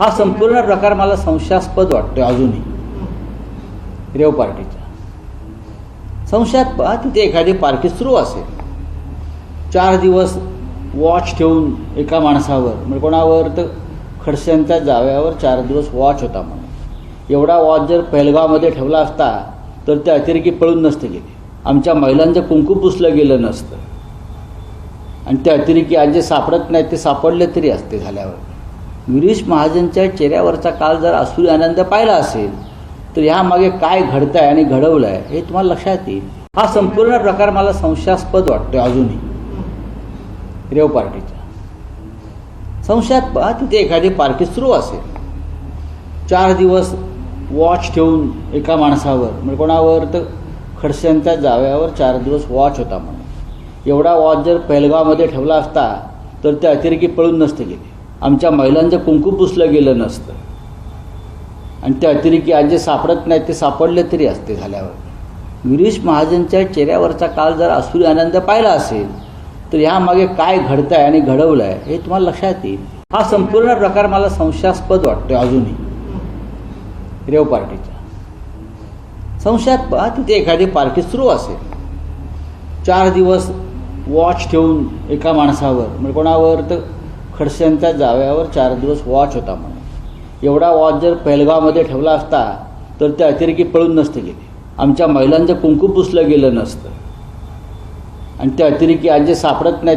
हा संपूर्ण प्रकार मला संशयास्पद वाटतोय अजूनही. रेव पार्टीचा संशयात तिथे एखादी पार्टी सुरू असेल, 4 दिवस वॉच ठेवून एका माणसावर, म्हणजे कोणावर तर खडसेंच्या जाव्यावर 4 दिवस वॉच होता म्हणून. एवढा वॉच जर पहलगावमध्ये ठेवला असता तर ते अतिरेकी पळून नसते गेले, आमच्या महिलांचं कुंकू पुसलं गेलं नसतं, आणि ते अतिरेकी आज जे सापडत नाहीत ते सापडले तरी असते झाल्यावर. गिरीश महाजनच्या चेहऱ्यावरचा काल जर आसुरी आनंद पाहिला असेल तर ह्यामागे काय घडतंय आणि घडवलं आहे हे तुम्हाला लक्षात येईल. हा संपूर्ण प्रकार मला संशयास्पद वाटतोय अजूनही. रेव पार्टीचा संशयात तिथे एखादी पार्टी सुरू असेल, 4 दिवस वॉच ठेवून एका माणसावर, म्हणजे कोणावर तर खडसेंच्या जाव्यावर 4 दिवस वॉच होता म्हणून. एवढा वॉच जर पहलगावमध्ये ठेवला असता तर ते अतिरेकी पळून नसते गेले, आमच्या महिलांचं कुंकू पुसलं गेलं नसतं, आणि ते अतिरेकी आज जे सापडत नाहीत ते सापडले तरी असते झाल्यावर. गिरीश महाजनच्या चेहऱ्यावरचा काल जर आसुरी आनंद पाहिला असेल तर ह्यामागे काय घडतंय आणि घडवलं आहे हे तुम्हाला लक्षात येईल. हा संपूर्ण प्रकार मला संशयास्पद वाटतोय अजूनही. रेव पार्टीचा संशयात तिथे एखादी पार्टी सुरू असेल, 4 दिवस वॉच ठेवून एका माणसावर, म्हणजे कोणावर तर खडसेंच्या जाव्यावर 4 दिवस वॉच होता म्हणून. एवढा वॉच जर पहलगावमध्ये ठेवला असता तर ते अतिरेकी पळून नसते गेले, आमच्या महिलांचं कुंकू पुसलं गेलं नसतं, आणि ते अतिरेकी आज जे सापडत नाहीत